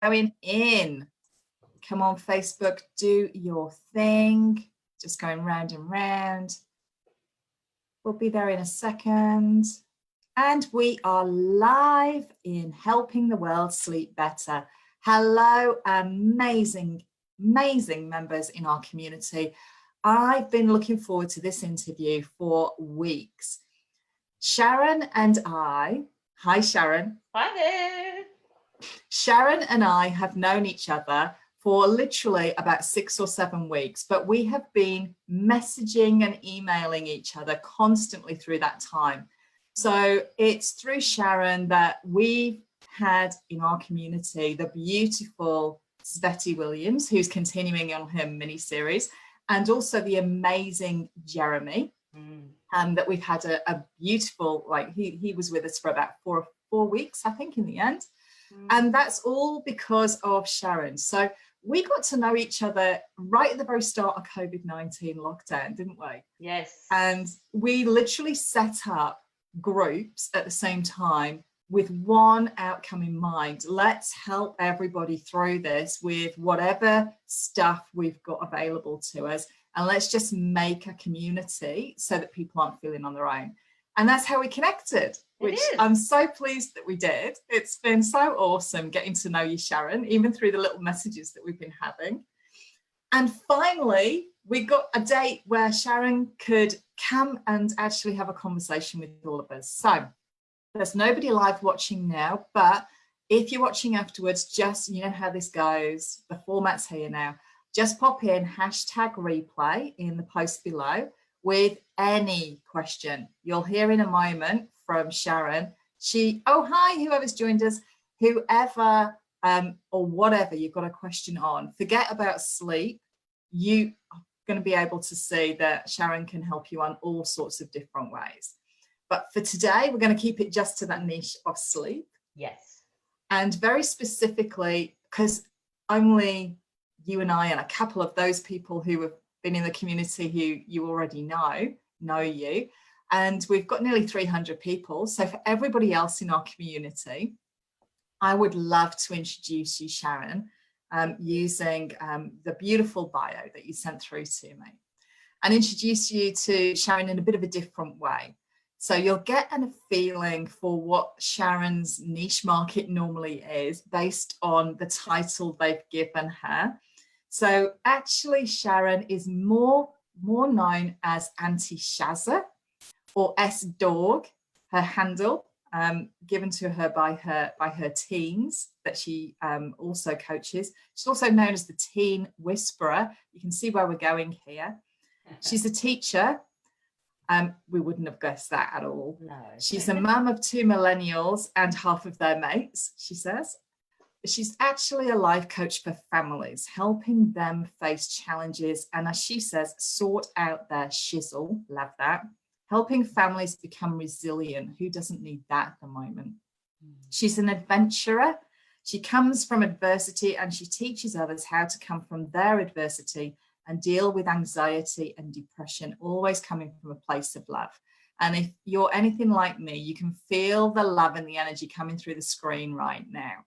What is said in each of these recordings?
going in. Come on, Facebook, do your thing. Just going round and round. We'll be there in a second. And we are live in Helping the World Sleep Better. Hello, amazing members in our community. I've been looking forward to this interview for weeks. Sharon and I, hi Sharon. Hi there. Sharon and I have known each other for literally about 6 or 7 weeks, but we have been messaging and emailing each other constantly through that time. So it's through Sharon that we've had in our community the beautiful Sveti Williams, who's continuing on her mini-series, and also the amazing Jeremy, that we've had a beautiful, like he was with us for about four weeks, I think, in the end. And that's all because of Sharon. So we got to know each other right at the very start of COVID-19 lockdown, didn't we? Yes. And we literally set up groups at the same time with one outcome in mind. Let's help everybody through this with whatever stuff we've got available to us. And let's just make a community so that people aren't feeling on their own. And that's how we connected, which I'm so pleased that we did. It's been so awesome getting to know you, Sharon, even through the little messages that we've been having. And finally, we got a date where Sharon could come and actually have a conversation with all of us. So there's nobody live watching now, but if you're watching afterwards, just, you know how this goes, the format's here now. Just pop in #replay in the post below with any question. You'll hear in a moment from Sharon. Oh, hi, whoever's joined us, whoever or whatever you've got a question on. Forget about sleep. You are going to be able to see that Sharon can help you on all sorts of different ways. But for today, we're going to keep it just to that niche of sleep. Yes. And very specifically, because only you and I and a couple of those people who have been in the community who you already know you. And we've got nearly 300 people. So for everybody else in our community, I would love to introduce you, Sharon, using the beautiful bio that you sent through to me, and introduce you to Sharon in a bit of a different way. So you'll get a feeling for what Sharon's niche market normally is based on the title they've given her. So actually, Sharon is more known as Aunty Shazza, or S-Dog, her handle, given to her by her teens that she also coaches. She's also known as the Teen Whisperer. You can see where we're going here. She's a teacher. We wouldn't have guessed that at all. No. She's a mum of 2 millennials and half of their mates, she says. She's actually a life coach for families, helping them face challenges and, as she says, sort out their shizzle. Love that. Helping families become resilient. Who doesn't need that at the moment? She's an adventurer. She comes from adversity and she teaches others how to come from their adversity and deal with anxiety and depression, always coming from a place of love. And if you're anything like me, you can feel the love and the energy coming through the screen right now.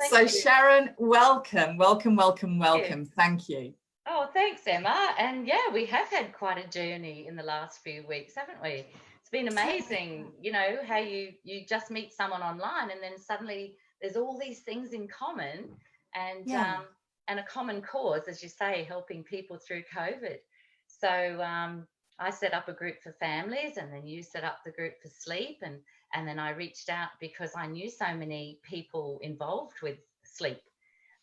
So Sharon, welcome. Thank you. Oh, thanks, Emma. And yeah, we have had quite a journey in the last few weeks, haven't we? It's been amazing, you know, how you just meet someone online and then suddenly there's all these things in common and a common cause, as you say, helping people through COVID. So I set up a group for families, and then you set up the group for sleep, and then I reached out because I knew so many people involved with sleep,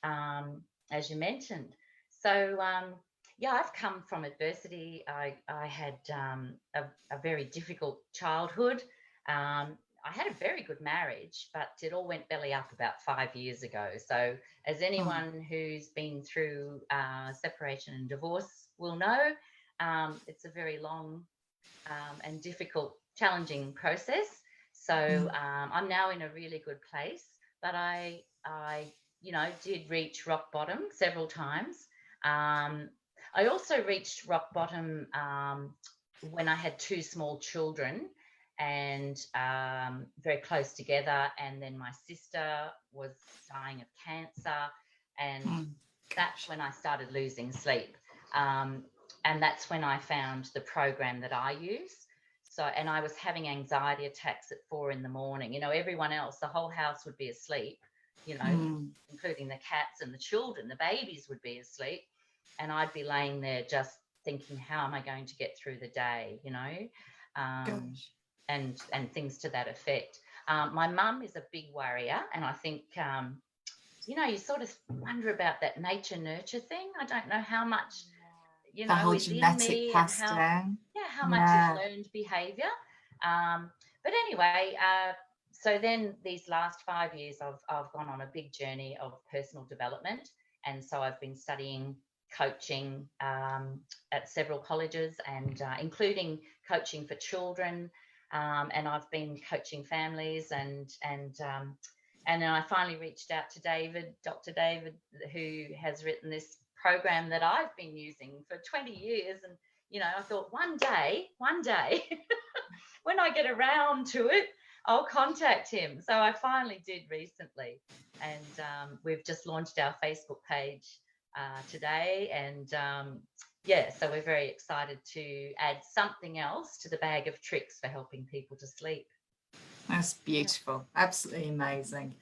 as you mentioned. So yeah, I've come from adversity. I had a very difficult childhood. I had a very good marriage, but it all went belly up about 5 years ago. So as anyone who's been through separation and divorce will know, it's a very long and difficult, challenging process. So I'm now in a really good place, but I you know, did reach rock bottom several times. I also reached rock bottom when I had 2 small children, and very close together. And then my sister was dying of cancer, and that's when I started losing sleep. And that's when I found the program that I use. So, and I was having anxiety attacks at 4 a.m. You know, everyone else, the whole house would be asleep, you know, including the cats and the children, the babies would be asleep. And I'd be laying there just thinking, how am I going to get through the day, you know, and things to that effect. My mum is a big worrier, and I think, you know, you sort of wonder about that nature nurture thing. I don't know how much, you the know, whole is in genetic me, and passed how, down. how much is learned behavior. But anyway, so then these last 5 years, I've gone on a big journey of personal development. And so I've been studying coaching at several colleges, and including coaching for children. And I've been coaching families, and then I finally reached out to David, Dr. David, who has written this program that I've been using for 20 years. And, you know, I thought one day, when I get around to it, I'll contact him. So I finally did recently. And we've just launched our Facebook page today. And so we're very excited to add something else to the bag of tricks for helping people to sleep. That's beautiful. Absolutely amazing.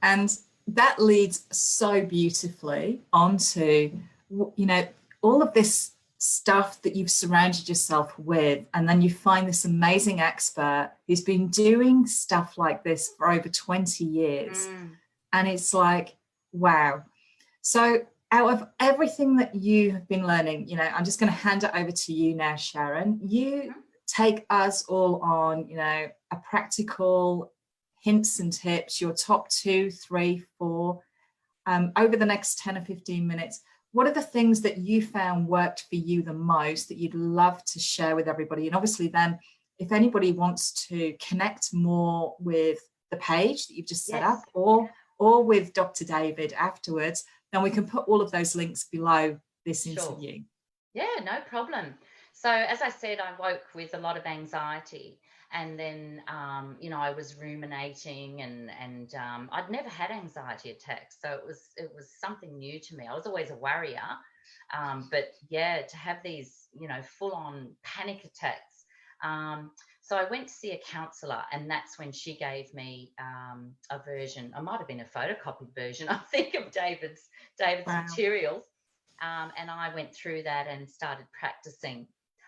And that leads so beautifully onto, you know, all of this stuff that you've surrounded yourself with, and then you find this amazing expert who's been doing stuff like this for over 20 years. And it's like, wow. So out of everything that you have been learning, you know, I'm just going to hand it over to you now, Sharon. You take us all on, you know, a practical hints and tips, your top 2, 3, 4, over the next 10 or 15 minutes. What are the things that you found worked for you the most that you'd love to share with everybody? And obviously then, if anybody wants to connect more with the page that you've just set up, or with Dr. David afterwards, then we can put all of those links below this interview. Yeah, no problem. So as I said, I woke with a lot of anxiety, and then, you know, I was ruminating, and I'd never had anxiety attacks. So it was something new to me. I was always a worrier. But yeah, to have these, you know, full on panic attacks. So I went to see a counsellor, and that's when she gave me a version. I might have been a photocopied version, I think, of David's materials. And I went through that and started practicing.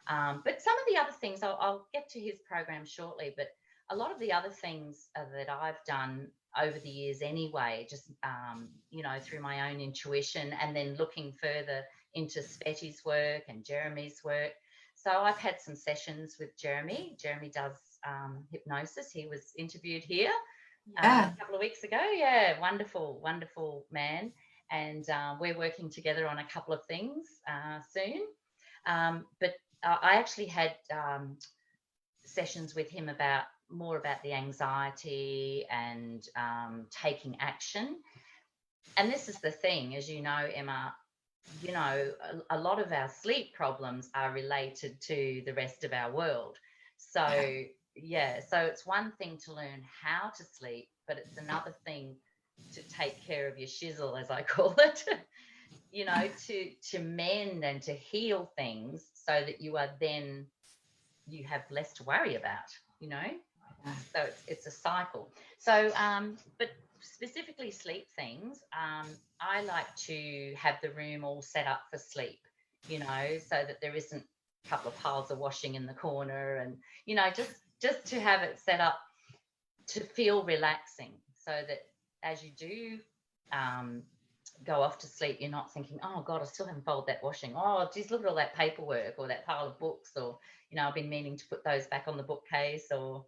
But some of the other things, I'll get to his program shortly, but a lot of the other things that I've done over the years anyway, just, you know, through my own intuition, and then looking further into Spetty's work and Jeremy's work. So I've had some sessions with Jeremy. Jeremy does hypnosis. He was interviewed here a couple of weeks ago. Yeah, wonderful, wonderful man. And we're working together on a couple of things soon. But I actually had sessions with him about the anxiety and taking action. And this is the thing, as you know, Emma, you know, a lot of our sleep problems are related to the rest of our world. So, so it's one thing to learn how to sleep, but it's another thing to take care of your shizzle, as I call it, you know, to mend and to heal things so that you have less to worry about, you know. So it's a cycle. So, but specifically sleep things, I like to have the room all set up for sleep, you know, so that there isn't a couple of piles of washing in the corner, and, you know, just to have it set up to feel relaxing, so that as you do go off to sleep, you're not thinking, oh God, I still haven't folded that washing. Oh, geez, look at all that paperwork, or that pile of books, or, you know, I've been meaning to put those back on the bookcase. Or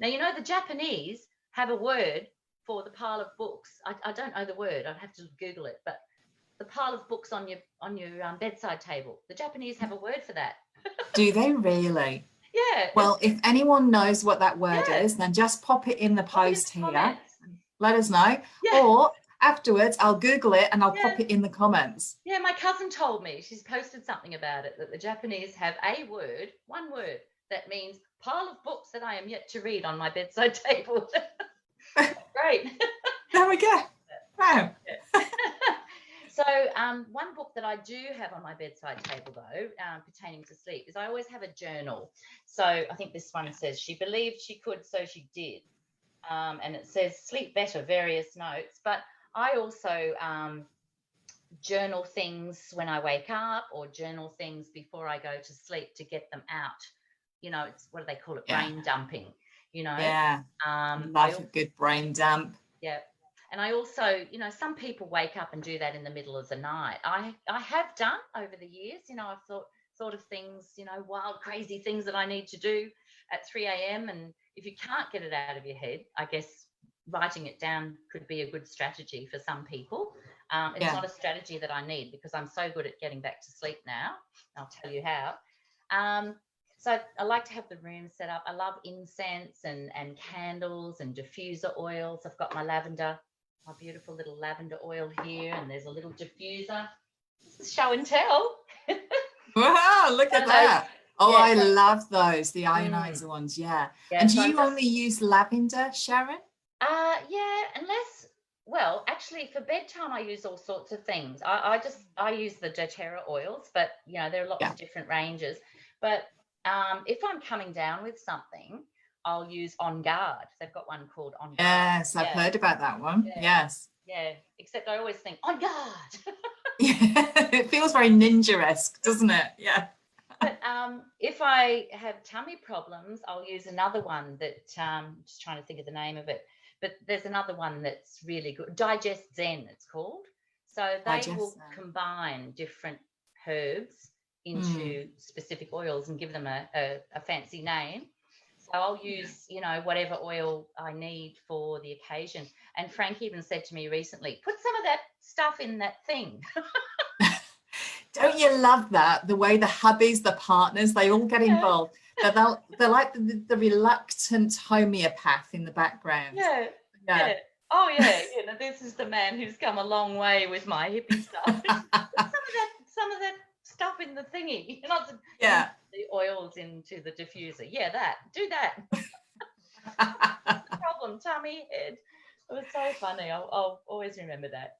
now, you know, the Japanese have a word for the pile of books. I don't know the word. I'd have to Google it. But the pile of books on your bedside table, the Japanese have a word for that. Do they really? Yeah. Well, if anyone knows what that word is, then just pop it in the post here. Comments. Let us know. Yeah. Or afterwards, I'll Google it and I'll pop it in the comments. Yeah, my cousin told me, she's posted something about it, that the Japanese have one word that means pile of books that I am yet to read on my bedside table. Great. There we go. Wow. So one book that I do have on my bedside table, though, pertaining to sleep, is I always have a journal. So I think this one says, she believed she could, so she did. And it says, sleep better, various notes. But I also journal things when I wake up, or journal things before I go to sleep to get them out. It's, what do they call it? Brain dumping, Yeah. Love a good brain dump. Yeah. And I also, some people wake up and do that in the middle of the night. I have done over the years, I've thought of things, wild, crazy things that I need to do at 3 a.m. And if you can't get it out of your head, I guess writing it down could be a good strategy for some people. It's not a strategy that I need, because I'm so good at getting back to sleep now. I'll tell you how. So I like to have the room set up. I love incense and candles and diffuser oils. I've got my beautiful little lavender oil here, and there's a little diffuser. This is show and tell. Wow, look at that. Oh, I love those, the ionizer ones. Yeah. And do you only use lavender, Sharon? Well, actually, for bedtime, I use all sorts of things. I use the doTERRA oils, but there are lots of different ranges. But if I'm coming down with something, I'll use On Guard. They've got one called On Guard. Yes, I've heard about that one. Yes. Yeah, except I always think, On Guard. Yeah, it feels very ninja-esque, doesn't it? Yeah. But if I have tummy problems, I'll use another one that, just trying to think of the name of it, but there's another one that's really good. Digest Zen, it's called. So they will combine different herbs into specific oils and give them a fancy name. So I'll use, whatever oil I need for the occasion. And Frank even said to me recently, put some of that stuff in that thing. Don't you love that? The way the hubbies, the partners, they all get involved. They're like the reluctant homeopath in the background. Yeah. Oh, yeah. This is the man who's come a long way with my hippie stuff. some of that stuff in the thingy. The oils into the diffuser. Yeah, do that. Problem, tummy, head. It was so funny. I'll always remember that.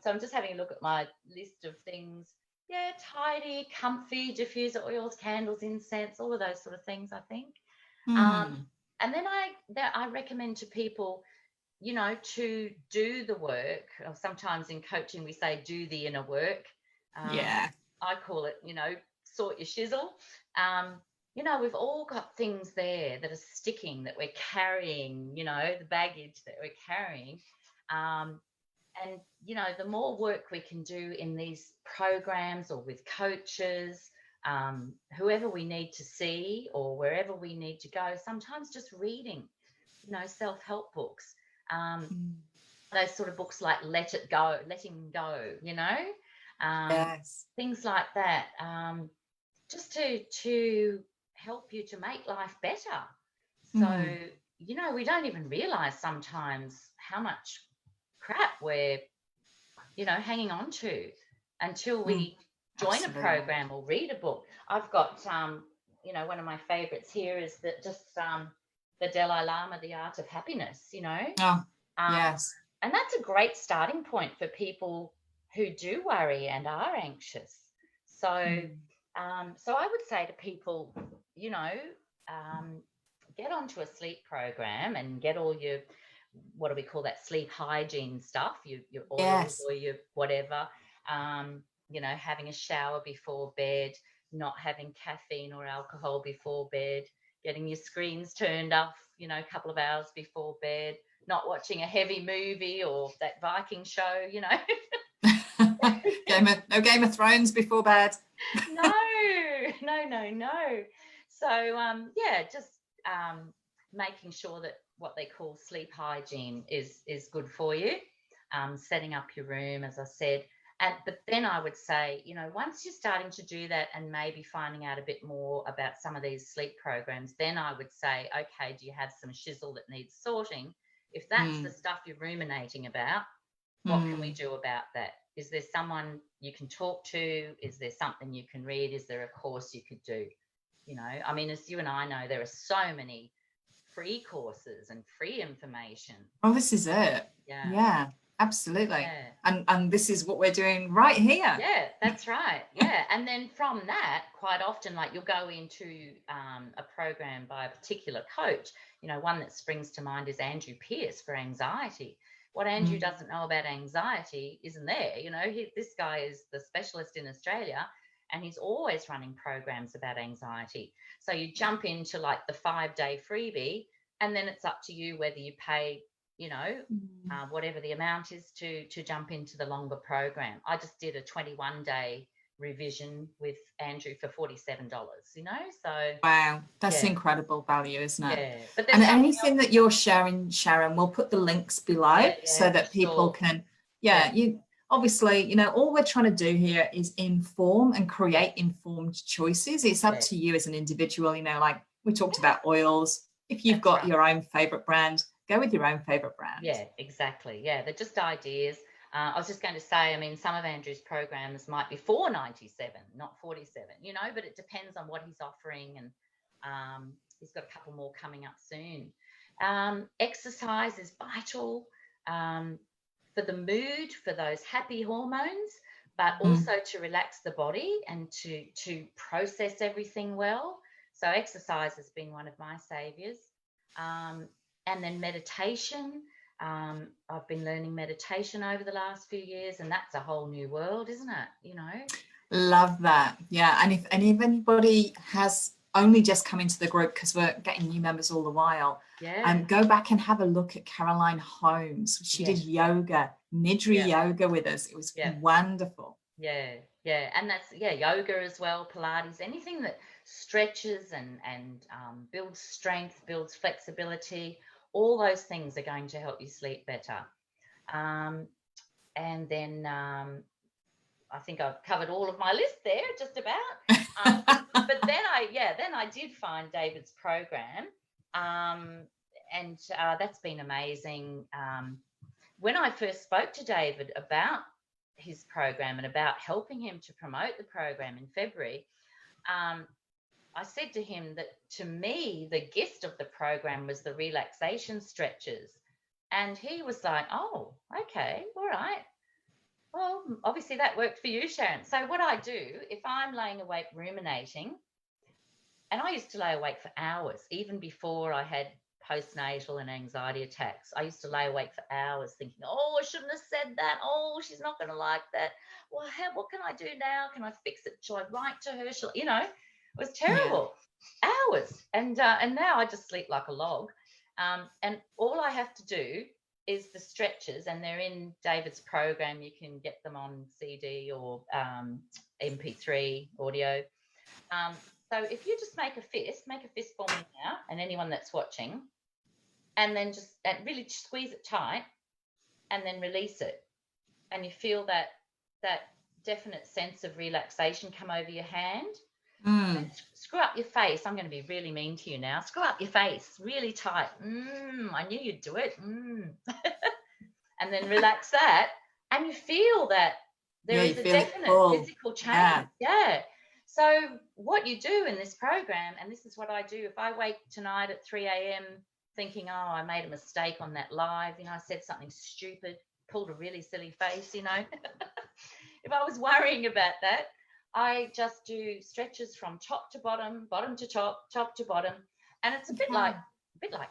So I'm just having a look at my list of things. Yeah, tidy, comfy, diffuser oils, candles, incense, all of those sort of things, I think. And then I recommend to people, to do the work. Or sometimes in coaching we say do the inner work. I call it, sort your shizzle. We've all got things there that are sticking, that we're carrying, the baggage that we're carrying. And, the more work we can do in these programs or with coaches, whoever we need to see or wherever we need to go, sometimes just reading, self-help books, those sort of books like Letting Go, things like that, just to help you to make life better. So, we don't even realize sometimes how much crap we're hanging on to until we join a program or read a book. I've got one of my favorites here is that just the Dalai Lama, The Art of Happiness, and that's a great starting point for people who do worry and are anxious. So I would say to people, get onto a sleep program and get all your, what do we call that, sleep hygiene stuff, your oils or your whatever, having a shower before bed, not having caffeine or alcohol before bed, getting your screens turned off, a couple of hours before bed, not watching a heavy movie or that Viking show, No Game of Thrones before bed. No. So, just making sure that what they call sleep hygiene is good for you, setting up your room, as I said. But then I would say, once you're starting to do that and maybe finding out a bit more about some of these sleep programs, then I would say, okay, do you have some shizzle that needs sorting? If that's the stuff you're ruminating about, what can we do about that? Is there someone you can talk to? Is there something you can read? Is there a course you could do? You know, I mean, as you and I know, there are so many free courses and free information. Oh, this is it. Yeah. Yeah, absolutely. Yeah. And this is what we're doing right here. Yeah, that's right. Yeah. And then from that, quite often, like you'll go into a program by a particular coach. You know, one that springs to mind is Andrew Pierce for anxiety. What Andrew doesn't know about anxiety isn't there. You know, this guy is the specialist in Australia, and he's always running programs about anxiety. So you jump into like the 5-day freebie, and then it's up to you whether you pay, you know, whatever the amount is to jump into the longer program. I just did a 21-day revision with Andrew for $47, you know, so Wow, that's yeah, incredible value, isn't it? yeah. But there's And something anything else. that you're sharing, Sharon, we'll put the links below so Yeah, for that people sure. can, Yeah, you obviously, you know, all we're trying to do here is inform and create informed choices. It's up yeah, to you as an individual, you know, like we talked about oils. If you've that's got right. your own favorite brand, go with your own favorite brand. Yeah, exactly. Yeah, they're just ideas. I was just going to say, I mean, some of Andrew's programs might be $4.97, not 47, you know, but it depends on what he's offering, and he's got a couple more coming up soon. Exercise is vital for the mood, for those happy hormones, but also to relax the body and to process everything well. So exercise has been one of my saviors. And then meditation. I've been learning meditation over the last few years, and that's a whole new world, isn't it? You know? Love that. Yeah. And if anybody has only just come into the group, because we're getting new members all the while, Yeah. go back and have a look at Caroline Holmes. She did yoga, Nidri yoga with us. It was wonderful. Yeah. Yeah. And that's, yoga as well, Pilates, anything that stretches and builds strength, builds flexibility, all those things are going to help you sleep better. And then I think I've covered all of my list there, just about. But then I did find David's program, and that's been amazing. When I first spoke to David about his program and about helping him to promote the program in February, I said to him that to me, the gift of the program was the relaxation stretches. And he was like, oh, okay, all right. Well, obviously that worked for you, Sharon. So what I do, if I'm laying awake ruminating, and I used to lay awake for hours, even before I had postnatal and anxiety attacks. I used to lay awake for hours thinking, oh, I shouldn't have said that. Oh, she's not going to like that. Well, what can I do now? Can I fix it? Shall I write to her? You know, it was terrible. Hours. And now I just sleep like a log. And all I have to do is the stretches, and they're in David's program. You can get them on CD or MP3 audio. So if you just make a fist for me now, and anyone that's watching, and then just really squeeze it tight, and then release it, and you feel that definite sense of relaxation come over your hand. Screw up your face. I'm going to be really mean to you now. Screw up your face really tight. I knew you'd do it. And then relax that, and you feel that there is a definite physical change. Yeah. So what you do in this program, and this is what I do, if I wake tonight at 3 a.m. thinking, oh, I made a mistake on that live, you know, I said something stupid, pulled a really silly face, you know. If I was worrying about that, I just do stretches from top to bottom, bottom to top, top to bottom. And it's a bit like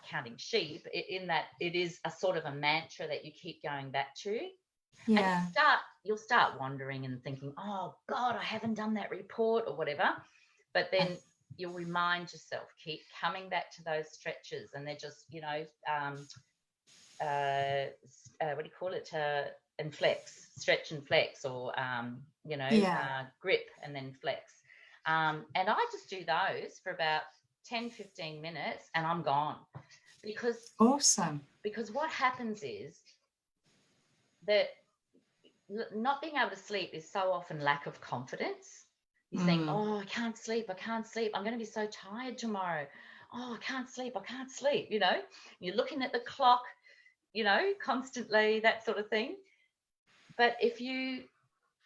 counting sheep, in that it is a sort of a mantra that you keep going back to. Yeah. And you'll start wondering and thinking, oh God, I haven't done that report or whatever. But then you'll remind yourself, keep coming back to those stretches, and they're just, you know, what do you call it? And flex, stretch and flex, or you know, grip and then flex. And I just do those for about 10-15 minutes, and I'm gone. Because what happens is that not being able to sleep is so often lack of confidence. You think, oh, I can't sleep. I'm going to be so tired tomorrow. Oh, I can't sleep. You know, you're looking at the clock, you know, constantly, that sort of thing. But if you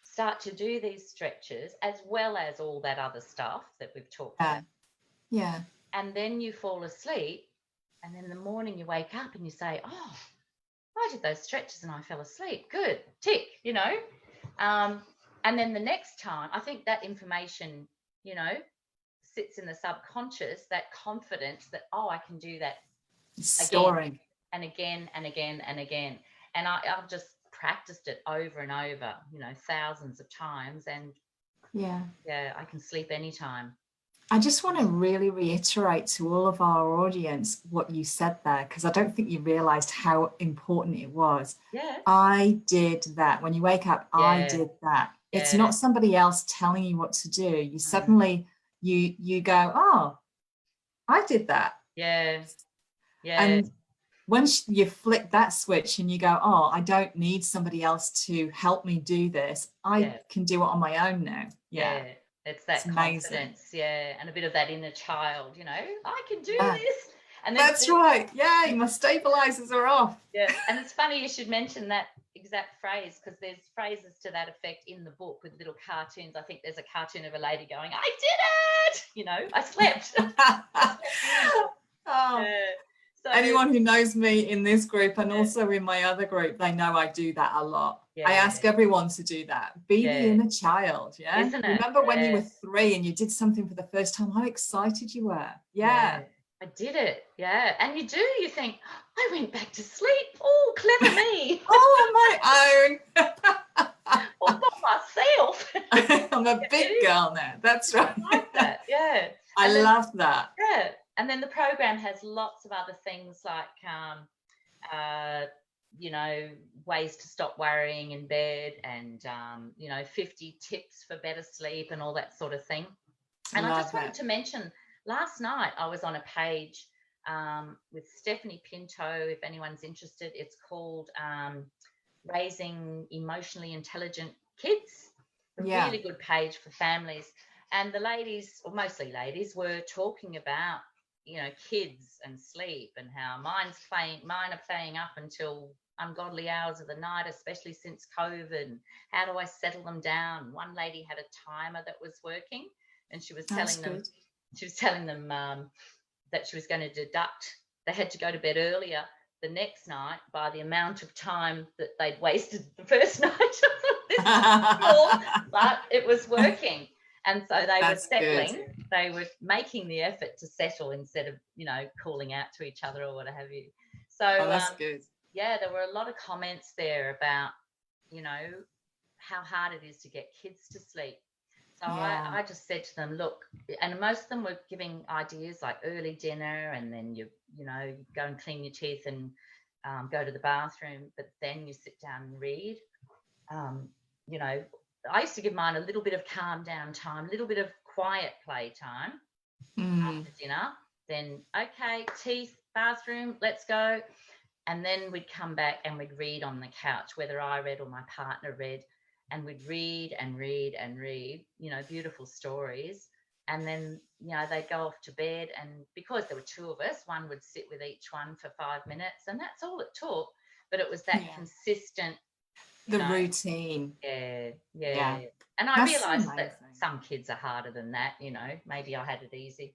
start to do these stretches, as well as all that other stuff that we've talked about, Yeah. And then you fall asleep, and then in the morning you wake up and you say, oh, I did those stretches and I fell asleep. Good, tick, you know. And then the next time, I think that information, you know, sits in the subconscious, that confidence that, oh, I can do that again Storing. and again and again and again. And I've just practiced it over and over, you know, thousands of times. And Yeah. yeah, I can sleep anytime. I just want to really reiterate to all of our audience what you said there, because I don't think you realized how important it was. Yeah. I did that. When you wake up, I Yeah. did that. It's Yeah. not somebody else telling you what to do. You suddenly, you go, oh, I did that. Yeah. Yeah. And once you flick that switch and you go, oh, I don't need somebody else to help me do this. I can do it on my own now. Yeah. It's that confidence. Yeah. And a bit of that inner child, you know, I can do this. And then that's right. Yeah. My stabilizers are off. Yeah. And it's funny you should mention that exact phrase, because there's phrases to that effect in the book with little cartoons. I think there's a cartoon of a lady going, I did it. You know, I slept. Oh. So, anyone who knows me in this group and also in my other group, they know I do that a lot. I ask everyone to do that. Be the inner child. Yeah. Isn't it? Remember when you were 3 and you did something for the first time, how excited you were. Yeah. I did it. Yeah. And you do, you think, I went back to sleep. Oh, clever me. All on my own. All by myself. I'm a big girl now. That's right. I like that. Yeah. I love that. Yeah. And then the program has lots of other things like, you know, ways to stop worrying in bed and, you know, 50 tips for better sleep and all that sort of thing. And I just wanted to mention, last night I was on a page with Stephanie Pinto, if anyone's interested. It's called Raising Emotionally Intelligent Kids. A really good page for families. And the ladies, or mostly ladies, were talking about, you know, kids and sleep and how mine are playing up until ungodly hours of the night, especially since COVID. And how do I settle them down? One lady had a timer that was working, and she was telling them that she was going to deduct. They had to go to bed earlier the next night by the amount of time that they'd wasted the first night. But it was working. And so they were settling. Good. They were making the effort to settle instead of, you know, calling out to each other or what have you. So that's good. Yeah, there were a lot of comments there about, you know, how hard it is to get kids to sleep. So I just said to them, look, and most of them were giving ideas like early dinner, and then you know, you go and clean your teeth and go to the bathroom, but then you sit down and read. You know, I used to give mine a little bit of calm down time, a little bit of quiet play time after dinner. Then, okay, teeth, bathroom, let's go. And then we'd come back and we'd read on the couch, whether I read or my partner read, and we'd read and read and read, you know, beautiful stories. And then, you know, they'd go off to bed, and because there were 2 of us, one would sit with each one for 5 minutes, and that's all it took. But it was that consistent, routine. Yeah. And I realised that some kids are harder than that, you know. Maybe I had it easy.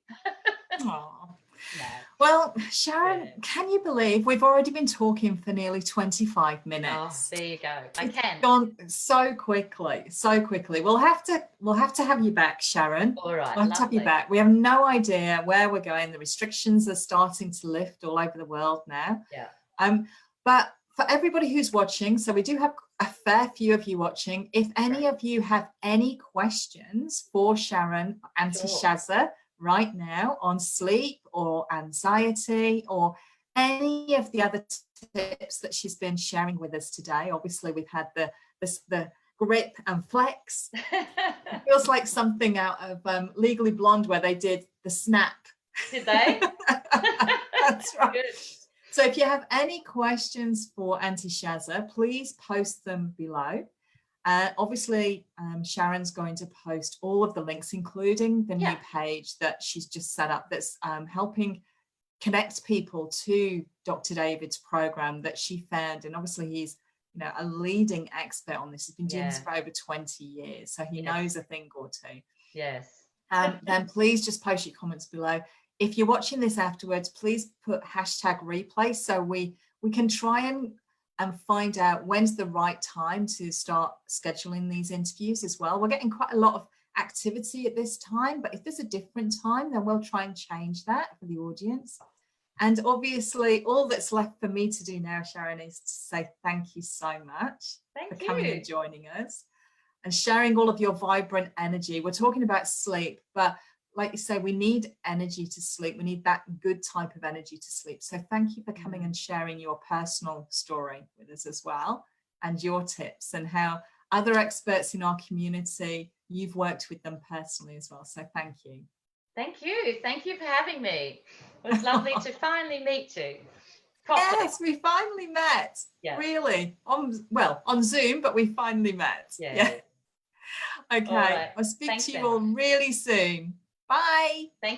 Oh. No. Well, Sharon, can you believe we've already been talking for nearly 25 minutes? Oh, there you go. It's gone so quickly. We'll have to have you back, Sharon. All right. We'll have to have you back. We have no idea where we're going. The restrictions are starting to lift all over the world now. Yeah. But for everybody who's watching, so we do have a fair few of you watching. If any of you have any questions for Sharon, Aunty Shazza, right now on sleep or anxiety or any of the other tips that she's been sharing with us today. Obviously, we've had the grip and flex. It feels like something out of Legally Blonde where they did the snap. Did they? That's right. Good. So if you have any questions for Aunty Shazza, please post them below. Obviously, Sharon's going to post all of the links, including the new page that she's just set up that's helping connect people to Dr. David's program that she found. And obviously he's, you know, a leading expert on this. He's been doing this for over 20 years. So he knows a thing or two. Yes. then please just post your comments below. If you're watching this afterwards, please put #replay so we can try and find out when's the right time to start scheduling these interviews as well. We're getting quite a lot of activity at this time, but if there's a different time, then we'll try and change that for the audience. And obviously, all that's left for me to do now, Sharon, is to say thank you so much for coming and joining us and sharing all of your vibrant energy. We're talking about sleep, but like you say, we need energy to sleep. We need that good type of energy to sleep. So thank you for coming and sharing your personal story with us as well, and your tips and how other experts in our community, you've worked with them personally as well. So thank you. Thank you. Thank you for having me. It was lovely to finally meet you. Yes, we finally met. Yeah. Really. On Zoom, but we finally met. Yeah. Okay. Right. I'll speak to you all really soon. Bye. Thank you.